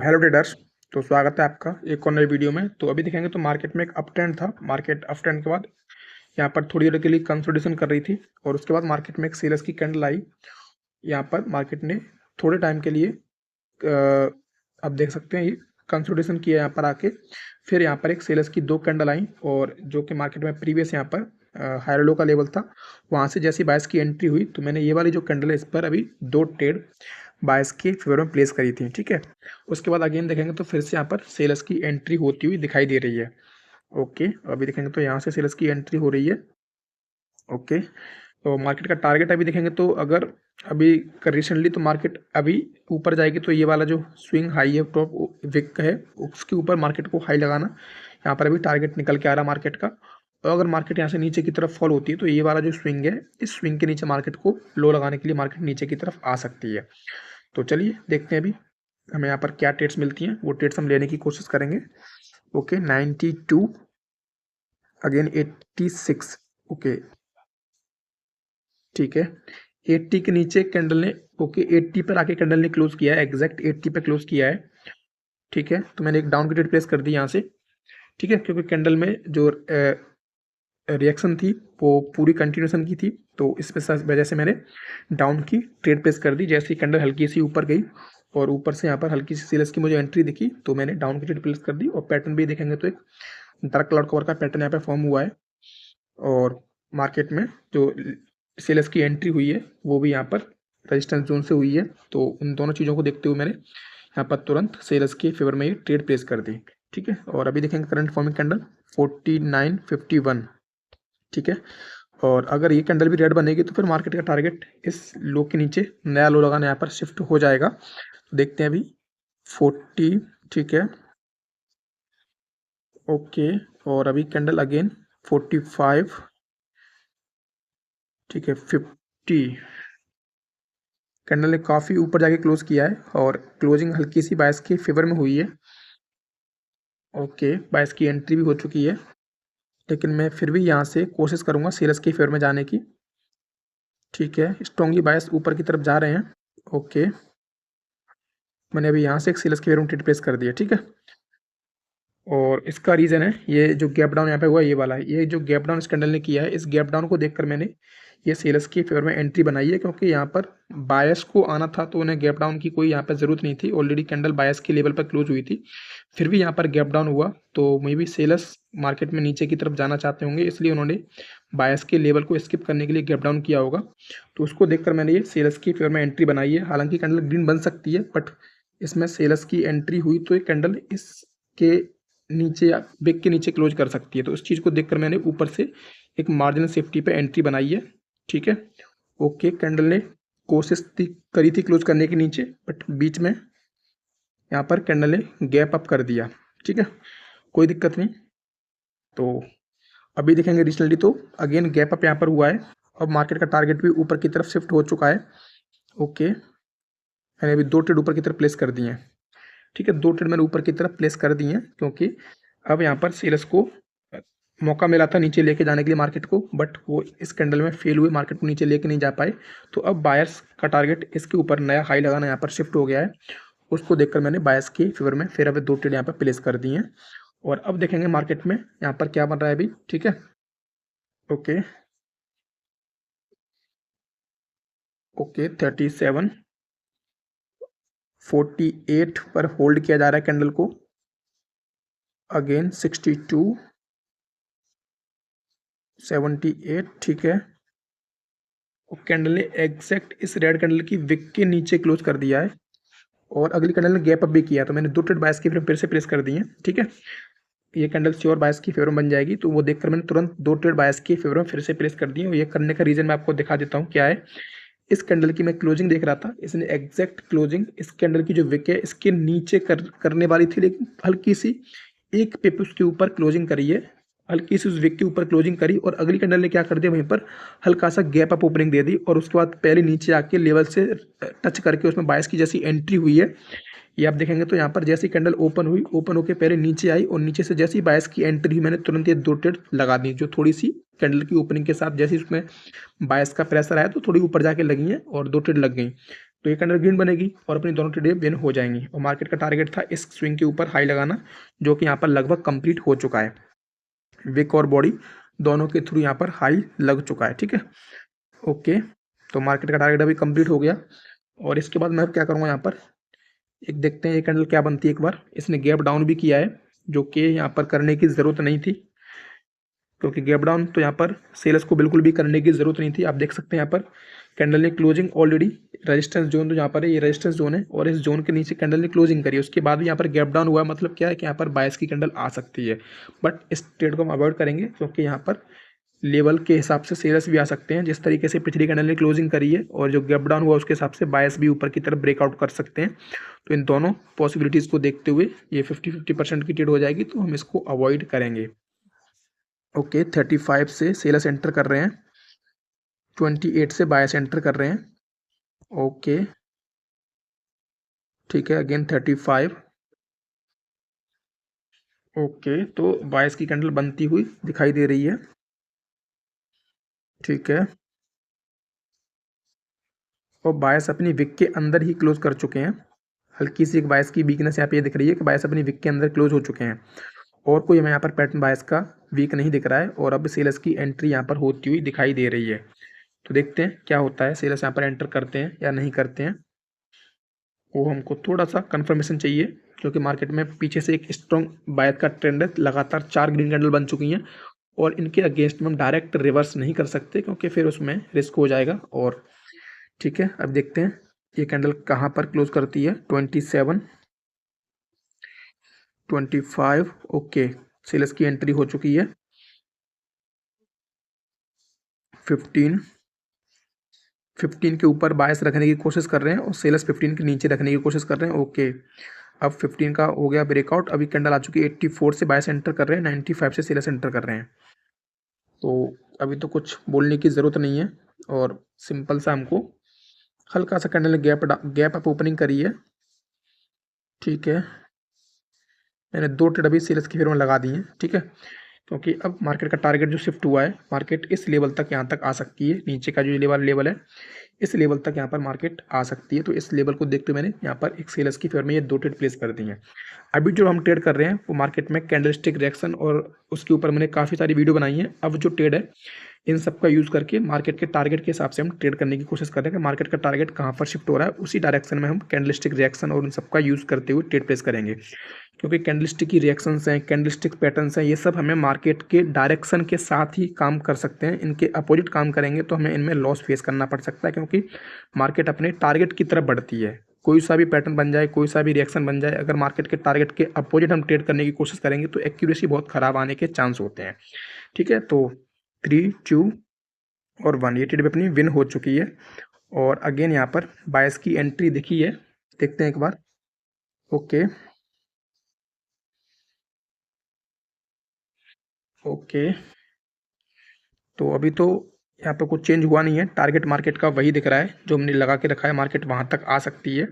Hello traders. तो स्वागत है आपका एक और नई वीडियो में। तो अभी देखेंगे तो मार्केट में एक अप ट्रेंड था। मार्केट अप ट्रेंड के बाद यहाँ पर थोड़ी देर के लिए कंसोलिडेशन कर रही थी और उसके बाद मार्केट में एक सेलर्स की कैंडल आई। यहाँ पर मार्केट ने थोड़े टाइम के लिए आप देख सकते हैं ये कंसोलिडेशन किया यहाँ पर आके। फिर यहाँ पर एक सेलर्स की दो कैंडल आई और जो कि मार्केट में प्रीवियस यहाँ पर हायर लो का लेवल था, वहाँ से जैसी बायस की एंट्री हुई तो मैंने ये वाली जो कैंडल है इस पर अभी दो ट्रेड बायस के फेवर में प्लेस करी थी। ठीक है, उसके बाद अगेन देखेंगे तो फिर से यहाँ पर सेलर्स की एंट्री होती हुई दिखाई दे रही है। ओके, अभी देखेंगे तो यहाँ से सेलर्स की एंट्री हो रही है। ओके, तो मार्केट का टारगेट अभी देखेंगे तो अगर अभी रिसेंटली तो मार्केट अभी ऊपर जाएगी तो ये वाला जो स्विंग हाई है टॉप विक है उसके ऊपर मार्केट को हाई लगाना, यहाँ पर अभी टारगेट निकल के आ रहा है मार्केट का। और अगर मार्केट यहाँ से नीचे की तरफ फॉल होती है तो ये वाला जो स्विंग है इस स्विंग के नीचे मार्केट को लो लगाने के लिए मार्केट नीचे की तरफ आ सकती है। तो चलिए देखते हैं अभी हमें यहाँ पर क्या ट्रेड्स मिलती हैं, वो ट्रेड्स हम लेने की कोशिश करेंगे। Okay, 92 again 86। ओके ठीक है, 80 के नीचे कैंडल ने ओके 80 पर आके कैंडल ने क्लोज किया है, एग्जैक्ट 80 पे क्लोज किया है। ठीक है, तो मैंने एक डाउन की ट्रेड प्लेस कर दी यहाँ से। ठीक है, क्योंकि कैंडल में जो रिएक्शन थी वो पूरी कंटिन्यूशन की थी, तो इस वजह से मैंने डाउन की ट्रेड प्लेस कर दी। जैसे ही कैंडल हल्की सी ऊपर गई और ऊपर से यहाँ पर हल्की सी सेल्स की मुझे एंट्री दिखी तो मैंने डाउन की ट्रेड प्लेस कर दी। और पैटर्न भी देखेंगे तो एक डार्क क्लाउड कवर का पैटर्न यहाँ पे फॉर्म हुआ है और मार्केट में जो सेल्स की एंट्री हुई है वो भी यहाँ पर रेजिस्टेंस जोन से हुई है। तो उन दोनों चीज़ों को देखते हुए मैंने यहाँ पर तुरंत सेल्स के फेवर में ही ट्रेड प्लेस कर दी। ठीक है, और अभी देखेंगे करंट फॉर्मिंग कैंडल 4951। ठीक है, और अगर ये कैंडल भी रेड बनेगी तो फिर मार्केट का टारगेट इस लो के नीचे नया लो लगाने यहाँ पर शिफ्ट हो जाएगा। तो देखते हैं अभी 40। ठीक है, ओके, और अभी कैंडल अगेन 45। ठीक है, 50 कैंडल ने काफ़ी ऊपर जाके क्लोज किया है और क्लोजिंग हल्की सी बायस के फेवर में हुई है। ओके, बायस की एंट्री भी हो चुकी है लेकिन मैं फिर भी यहाँ से कोशिश करूँगा सेल्स के फेवर में जाने की। ठीक है, स्ट्रॉन्गली बायस ऊपर की तरफ जा रहे हैं। ओके, मैंने अभी यहाँ से एक सेल्स के फेवर में ट्रेड प्लेस कर दिया। ठीक है, और इसका रीज़न है ये जो गैप डाउन यहाँ पे हुआ ये वाला है, ये जो गैप डाउन इस कैंडल ने किया है इस गैप डाउन को देखकर मैंने ये सेल्स की फेवर में एंट्री बनाई है, क्योंकि यहाँ पर बायस को आना था तो उन्हें गैप डाउन की कोई यहाँ पर ज़रूरत नहीं थी। ऑलरेडी कैंडल बायस के लेवल पर क्लोज हुई थी, फिर भी यहाँ पर गैप डाउन हुआ तो मे बी सेलर्स मार्केट में नीचे की तरफ जाना चाहते होंगे, इसलिए उन्होंने बायस के लेवल को स्किप करने के लिए गैप डाउन किया होगा। तो उसको देखकर मैंने ये सेलर्स की फेवर में एंट्री बनाई है। हालांकि कैंडल ग्रीन बन सकती है बट इसमें सेलर्स की एंट्री हुई तो ये कैंडल इसके नीचे या बिग के नीचे क्लोज कर सकती है। तो इस चीज़ को देखकर मैंने ऊपर से एक मार्जिनल सेफ्टी पे एंट्री बनाई है। ठीक है, ओके, कैंडल ने कोशिश करी थी क्लोज करने के नीचे बट बीच में यहाँ पर कैंडल ने गैप अप कर दिया। ठीक है, कोई दिक्कत नहीं। तो अभी देखेंगे रिसेंटली तो अगेन गैप अप यहाँ पर हुआ है। अब मार्केट का टारगेट भी ऊपर की तरफ शिफ्ट हो चुका है। ओके, मैंने अभी दो ट्रेड ऊपर की तरफ प्लेस कर दिए हैं। ठीक है, दो ट्रेड मैंने ऊपर की तरफ प्लेस कर दिए हैं क्योंकि अब यहाँ पर सेल्स को मौका मिला था नीचे लेके जाने के लिए मार्केट को, बट वो इस कैंडल में फेल हुए, मार्केट को नीचे लेके नहीं जा पाए। तो अब बायर्स का टारगेट इसके ऊपर नया हाई लगाना यहाँ पर शिफ्ट हो गया है। उसको देखकर मैंने बायर्स के फेवर में फिर अब दो ट्रेड यहाँ पर प्लेस कर दिए हैं। और अब देखेंगे मार्केट में यहाँ पर क्या बन रहा है अभी। ठीक है, ओके ओके, 37 48 पर होल्ड किया जा रहा है कैंडल को। अगेन 62 78। ठीक है, कैंडल ने एग्जैक्ट इस रेड कैंडल की विक के नीचे क्लोज कर दिया है और अगली कैंडल ने गैप अप भी किया, तो मैंने दो ट्रेड बायस की फिर से प्लेस कर दी है। ठीक है, ये कैंडल श्योर बायस की फेवर में बन जाएगी, तो वो देखकर मैंने तुरंत दो ट्रेड बायस की फेवर में फिर से प्लेस कर दी है। और ये करने का रीजन मैं आपको दिखा देता हूँ क्या है। इस कैंडल की मैं क्लोजिंग देख रहा था, इसने एग्जैक्ट क्लोजिंग इस कैंडल की जो विक है इसके नीचे करने वाली थी, लेकिन हल्की सी एक पिप उसके ऊपर क्लोजिंग करी है, हल्की सी उस विक के ऊपर क्लोजिंग करी और अगली कैंडल ने क्या कर दिया, वहीं पर हल्का सा गैप अप ओपनिंग दे दी और उसके बाद पहले नीचे आके लेवल से टच करके उसमें बायस की जैसी एंट्री हुई है। ये आप देखेंगे तो यहाँ पर जैसी कैंडल ओपन हुई, ओपन होकर पहले नीचे आई और नीचे से जैसी बायस की एंट्री हुई मैंने तुरंत ये दो ट्रेड लगा दी, जो थोड़ी सी कैंडल की ओपनिंग के साथ जैसे उसमें बायस का प्रेशर आया तो थोड़ी ऊपर जाके लगी हैं और दो ट्रेड लग गई। तो ये कैंडल ग्रीन बनेगी और अपनी दोनों ट्रेडें विन हो जाएंगी। और मार्केट का टारगेट था इस स्विंग के ऊपर हाई लगाना, जो कि यहाँ पर लगभग कंप्लीट हो चुका है। विक और बॉडी दोनों के थ्रू यहाँ पर हाई लग चुका है। ठीक है, ओके। तो मार्केट का टारगेट अभी कंप्लीट हो गया। और इसके बाद मैं क्या करूँगा, यहाँ पर एक देखते हैं ये कैंडल क्या बनती है। एक बार इसने गैप डाउन भी किया है, जो कि यहाँ पर करने की ज़रूरत नहीं थी, क्योंकि गैप डाउन तो यहाँ पर सेलर्स को बिल्कुल भी करने की ज़रूरत नहीं थी। आप देख सकते हैं यहाँ पर कैंडल ने क्लोजिंग ऑलरेडी, रेजिस्टेंस जोन तो यहाँ पर है, ये रेजिस्टेंस जोन है और इस जोन के नीचे कैंडल ने क्लोजिंग करी है। उसके बाद भी यहाँ पर गैप डाउन हुआ है, मतलब क्या है कि यहाँ पर बायस की कैंडल आ सकती है। बट इस ट्रेड को हम अवॉइड करेंगे, क्योंकि यहाँ पर लेवल के हिसाब से सेलर्स भी आ सकते हैं। जिस तरीके से पिछली कैंडल ने क्लोजिंग करी है और जो गैप डाउन हुआ उसके हिसाब से बायस भी ऊपर की तरफ ब्रेकआउट कर सकते हैं। तो इन दोनों पॉसिबिलिटीज़ को देखते हुए ये 50-50% की ट्रेड हो जाएगी, तो हम इसको अवॉइड करेंगे। ओके, 35 से सेलर्स एंटर कर रहे हैं, 28 से बायस एंटर कर रहे हैं। ओके, ठीक है, अगेन 35। ओके, तो बायस की कैंडल बनती हुई दिखाई दे रही है। ठीक है, और बायस अपनी विक के अंदर ही क्लोज कर चुके हैं। हल्की सी एक बायस की वीकनेस यहाँ पे ये दिख रही है कि बायस अपनी विक के अंदर क्लोज हो चुके हैं और कोई हमें यहाँ पर पैटर्न बायस का वीक नहीं दिख रहा है। और अब सेलर्स की एंट्री यहाँ पर होती हुई दिखाई दे रही है। तो देखते हैं क्या होता है, सेलर्स यहाँ पर एंटर करते हैं या नहीं करते हैं। वो हमको थोड़ा सा कंफर्मेशन चाहिए, क्योंकि मार्केट में पीछे से एक स्ट्रॉन्ग बायर का ट्रेंड है। लगातार 4 ग्रीन कैंडल बन चुकी हैं और इनके अगेंस्ट में हम डायरेक्ट रिवर्स नहीं कर सकते, क्योंकि फिर उसमें रिस्क हो जाएगा। और ठीक है, अब देखते हैं ये कैंडल कहाँ पर क्लोज करती है। 27, 25। ओके, सेल्स की एंट्री हो चुकी है। 15, 15 के ऊपर बायस रखने की कोशिश कर रहे हैं और सेल्स 15 के नीचे रखने की कोशिश कर रहे हैं। ओके, अब 15 का हो गया ब्रेकआउट। अभी कैंडल आ चुकी है 84 से बायस एंटर कर रहे हैं, 95 से सेल्स एंटर कर रहे हैं। तो अभी तो कुछ बोलने की ज़रूरत नहीं है और सिंपल सा हमको हल्का सा कैंडल ने गैप अप ओपनिंग करी है। ठीक है, मैंने 2 ट्रेड अभी सेल्स की फेवर में लगा दी हैं। ठीक है, क्योंकि अब मार्केट का टारगेट जो शिफ्ट हुआ है, मार्केट इस लेवल तक यहाँ तक आ सकती है। नीचे का जो लेवल है, इस लेवल तक यहाँ पर मार्केट आ सकती है। तो इस लेवल को देखते हुए मैंने यहाँ पर एक सेलर्स की फेवर में ये 2 ट्रेड प्लेस कर दी हैं। अभी जो हम ट्रेड कर रहे हैं वो मार्केट में कैंडलस्टिक रिएक्शन और उसके ऊपर मैंने काफ़ी सारी वीडियो बनाई है। अब जो ट्रेड है इन सब का यूज़ करके मार्केट के टारगेट के हिसाब से हम ट्रेड करने की कोशिश कर रहे हैं कि मार्केट का टारगेट कहाँ पर शिफ्ट हो रहा है, उसी डायरेक्शन में हम कैंडलस्टिक रिएक्शन और उन सब का यूज़ करते हुए ट्रेड प्लेस करेंगे। क्योंकि कैंडलस्टिक की रिएक्शंस हैं, कैंडलस्टिक पैटर्न्स हैं, ये सब हमें मार्केट के डायरेक्शन के साथ ही काम कर सकते हैं। इनके अपोजिट काम करेंगे तो हमें इनमें लॉस फेस करना पड़ सकता है, क्योंकि मार्केट अपने टारगेट की तरफ बढ़ती है। कोई सा भी पैटर्न बन जाए, कोई सा भी रिएक्शन बन जाए, अगर मार्केट के टारगेट के अपोजिट हम ट्रेड करने की कोशिश करेंगे तो एक्यूरेसी बहुत ख़राब आने के चांस होते हैं। ठीक है, तो 3, 2 और 1 ये ट्रेड भी अपनी विन हो चुकी है। और अगेन यहाँ पर बायस की एंट्री दिखी है, देखते हैं एक बार। ओके, ओके, तो अभी तो यहाँ पे कुछ चेंज हुआ नहीं है। टारगेट मार्केट का वही दिख रहा है जो हमने लगा के रखा है, मार्केट वहाँ तक आ सकती है।